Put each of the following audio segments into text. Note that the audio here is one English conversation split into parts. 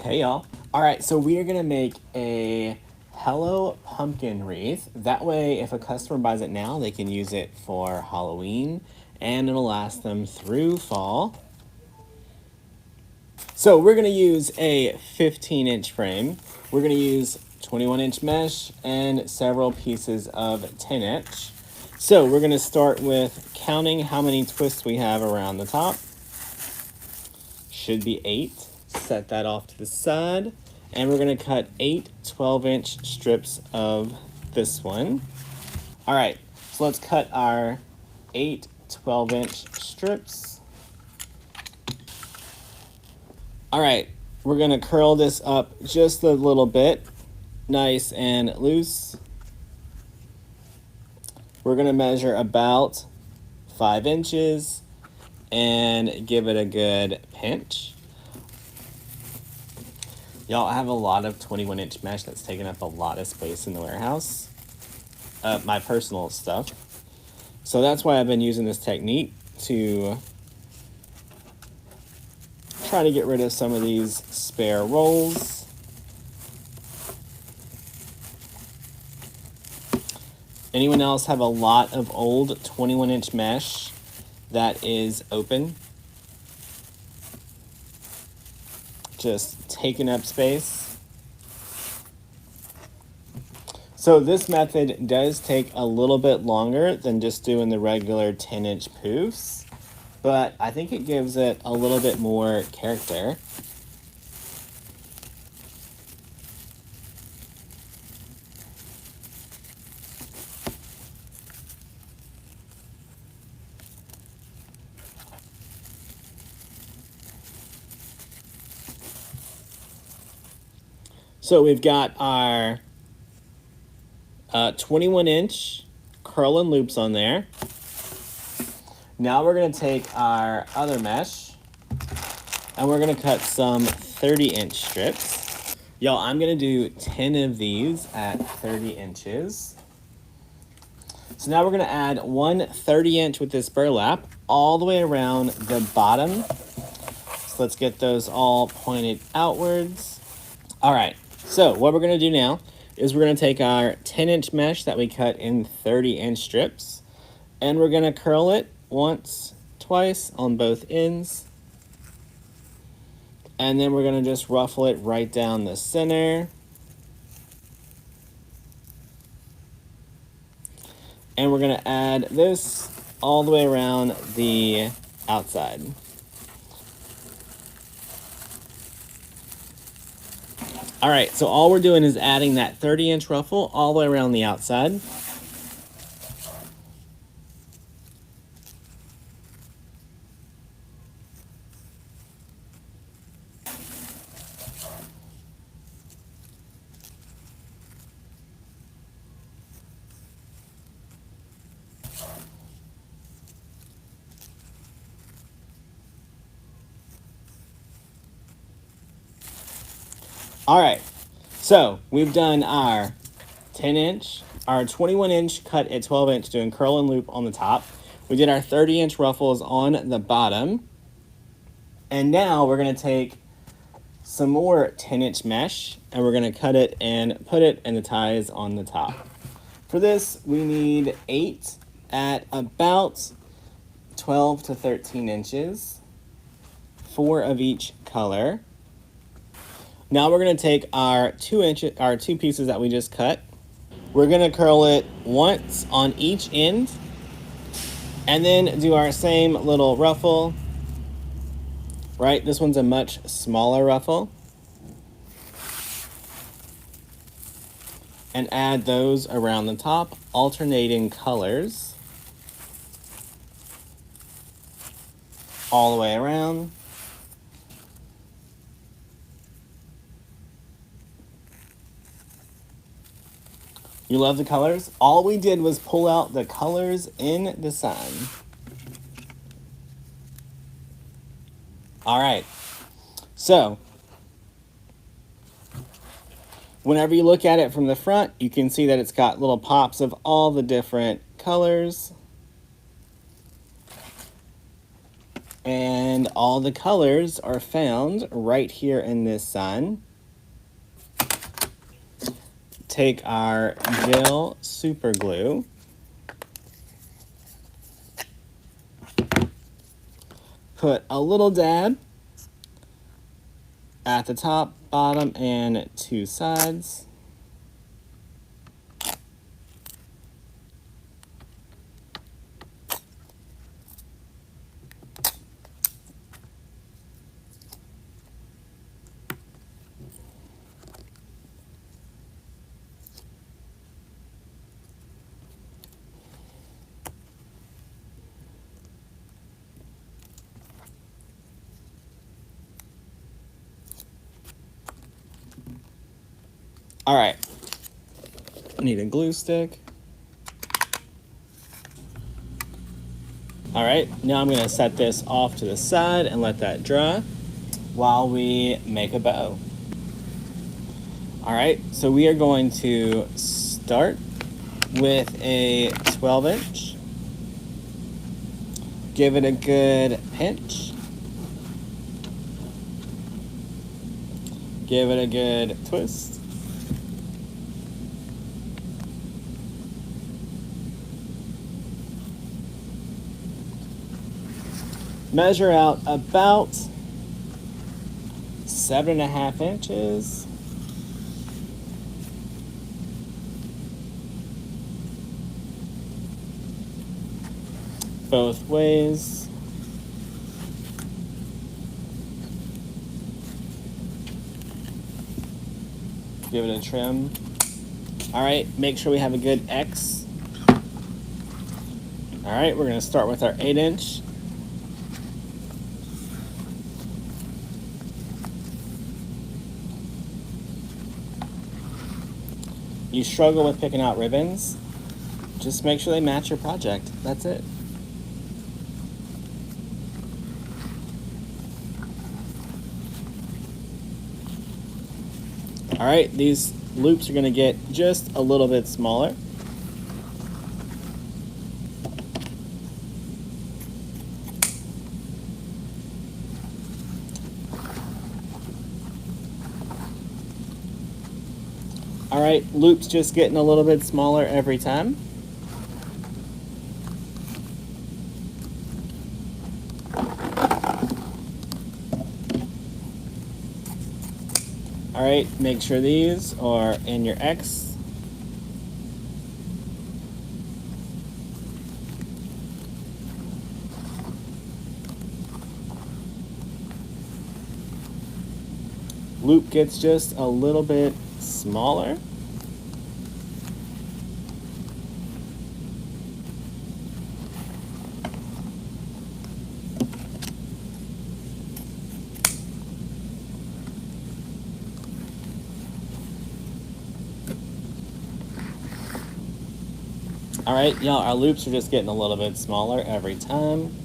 Hey y'all. Alright, so we are going to make a Hello Pumpkin wreath. That way, if a customer buys it now, they can use it for Halloween, and it'll last them through fall. So we're going to use a 15-inch frame. We're going to use 21-inch mesh and several pieces of 10-inch. So we're going to start with counting how many twists we have around the top. Should be 8. Set that off to the side. And we're going to cut 8 12-inch strips of this one. All right, so let's cut our 8 12-inch strips. All right, we're going to curl this up just a little bit, nice and loose. We're going to measure about 5 inches and give it a good pinch. Y'all, I have a lot of 21-inch mesh that's taking up a lot of space in the warehouse. My personal stuff. So that's why I've been using this technique to try to get rid of some of these spare rolls. Anyone else have a lot of old 21-inch mesh that is open? Just taking up space. So this method does take a little bit longer than just doing the regular 10-inch poofs, but I think it gives it a little bit more character. So we've got our 21-inch curl and loops on there. Now we're going to take our other mesh and we're going to cut some 30-inch strips. Y'all, I'm going to do 10 of these at 30 inches. So now we're going to add one 30-inch with this burlap all the way around the bottom. So let's get those all pointed outwards. All right. So what we're going to do now is we're going to take our 10-inch mesh that we cut in 30-inch strips, and we're going to curl it once, twice on both ends. And then we're going to just ruffle it right down the center. And we're going to add this all the way around the outside. All right, so all we're doing is adding that 30-inch ruffle all the way around the outside. All right, so we've done our 10-inch, our 21-inch cut at 12-inch doing curl and loop on the top. We did our 30-inch ruffles on the bottom. And now we're going to take some more 10-inch mesh and we're going to cut it and put it in the ties on the top. For this, we need 8 at about 12 to 13 inches, 4 of each color. Now we're going to take our 2 pieces that we just cut. We're going to curl it once on each end and then do our same little ruffle. Right, this one's a much smaller ruffle. And add those around the top, alternating colors all the way around. You love the colors? All we did was pull out the colors in the sign. All right, so whenever you look at it from the front, you can see that it's got little pops of all the different colors. And And all the colors are found right here in this sign. Take our gel super glue. Put a little dab at the top, bottom, and two sides. All right, need a glue stick. All right, now I'm gonna set this off to the side and let that dry while we make a bow. All right, so we are going to start with a 12-inch. Give it a good pinch. Give it a good twist. Measure out about 7.5 inches. Both ways. Give it a trim. All right, make sure we have a good X. All right, we're gonna start with our 8-inch. You struggle with picking out ribbons, just make sure they match your project. That's it. All right, these loops are gonna get just a little bit smaller. All right, loops just getting a little bit smaller every time. All right, make sure these are in your X. Loop gets just a little bit smaller. All right, y'all, our loops are just getting a little bit smaller every time.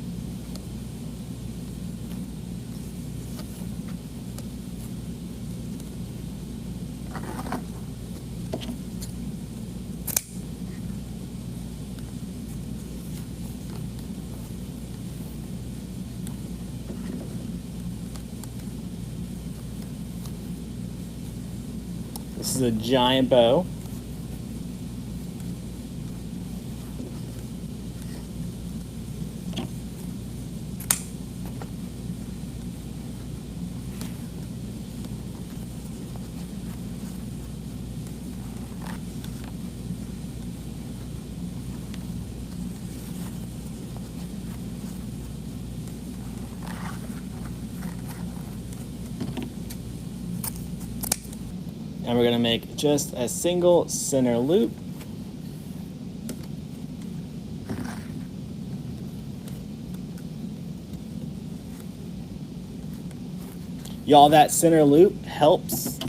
This is a giant bow. And we're gonna make just a single center loop. Y'all, that center loop helps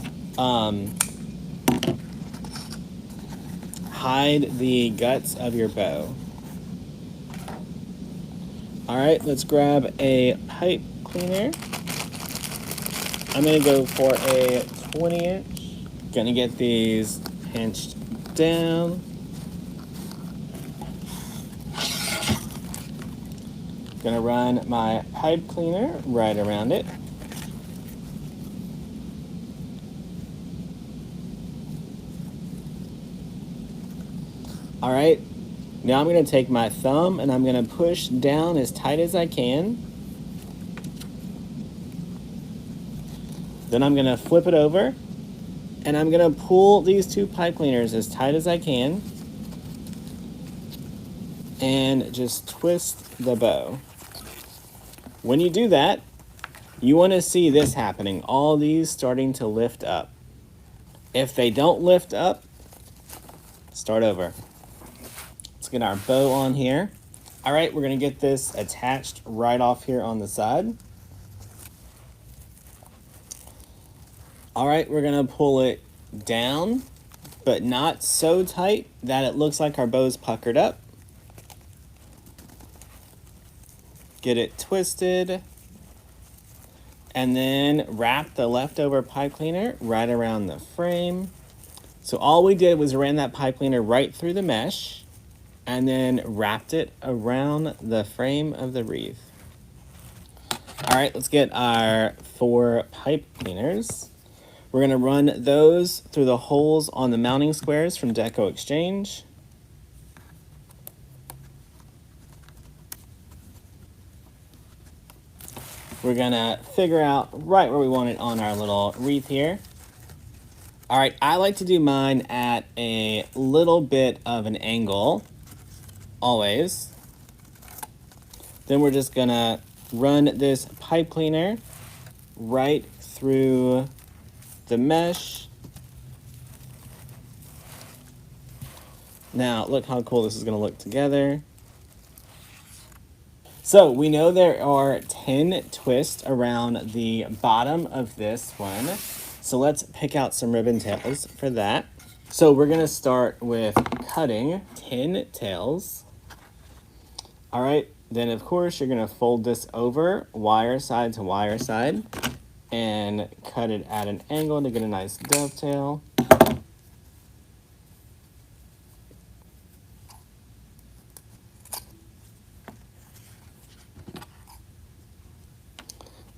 hide the guts of your bow. All right, let's grab a pipe cleaner. I'm gonna go for a 20-inch. Gonna get these pinched down. Gonna run my pipe cleaner right around it. All right, now I'm gonna take my thumb and I'm gonna push down as tight as I can. Then I'm gonna flip it over and I'm gonna pull these two pipe cleaners as tight as I can and just twist the bow. When you do that, you wanna see this happening, all these starting to lift up. If they don't lift up, start over. Let's get our bow on here. All right, we're gonna get this attached right off here on the side. All right, we're gonna pull it down, but not so tight that it looks like our bow's puckered up. Get it twisted, and then wrap the leftover pipe cleaner right around the frame. So all we did was ran that pipe cleaner right through the mesh and then wrapped it around the frame of the wreath. All right, let's get our 4 pipe cleaners. We're gonna run those through the holes on the mounting squares from Deco Exchange. We're gonna figure out right where we want it on our little wreath here. All right, I like to do mine at a little bit of an angle, always. Then we're just gonna run this pipe cleaner right through the mesh. Now, look how cool this is gonna look together. So we know there are 10 twists around the bottom of this one. So let's pick out some ribbon tails for that. So we're gonna start with cutting 10 tails. All right, then of course you're gonna fold this over wire side to wire side and cut it at an angle to get a nice dovetail.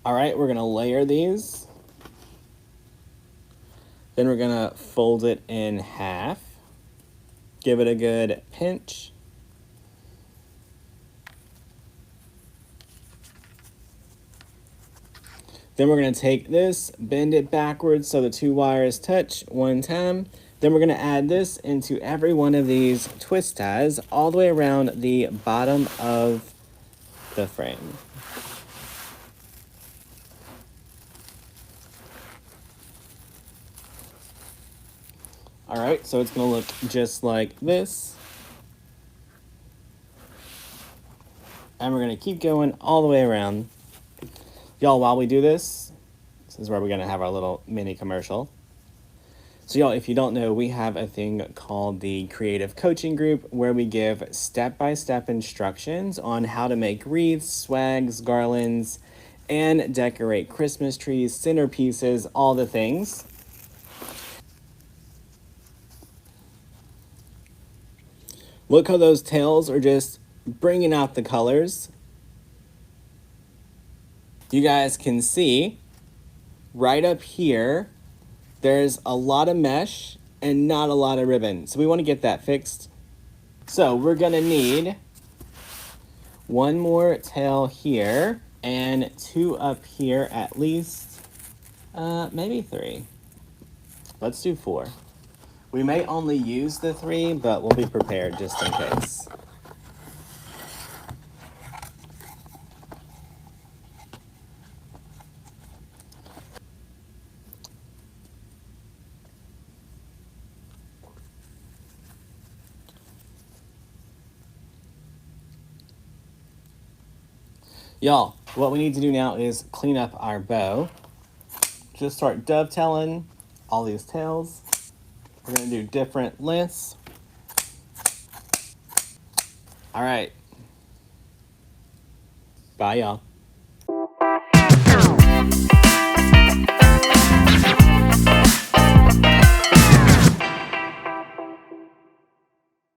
All right, we're gonna layer these. Then we're gonna fold it in half. Give it a good pinch. Then we're gonna take this, bend it backwards so the 2 wires touch one time. Then we're gonna add this into every one of these twist ties all the way around the bottom of the frame. All right, so it's gonna look just like this. And we're gonna keep going all the way around. Y'all, while we do this is where we're gonna have our little mini commercial. So y'all, if you don't know, we have a thing called the Creative Coaching Group where we give step-by-step instructions on how to make wreaths, swags, garlands, and decorate Christmas trees, centerpieces, all the things. Look how those tails are just bringing out the colors. You guys can see right up here, there's a lot of mesh and not a lot of ribbon. So we want to get that fixed. So we're gonna need 1 more tail here and 2 up here at least, maybe 3. Let's do 4. We may only use the 3, but we'll be prepared just in case. Y'all, what we need to do now is clean up our bow. Just start dovetailing all these tails. We're gonna do different lengths. All right. Bye, y'all.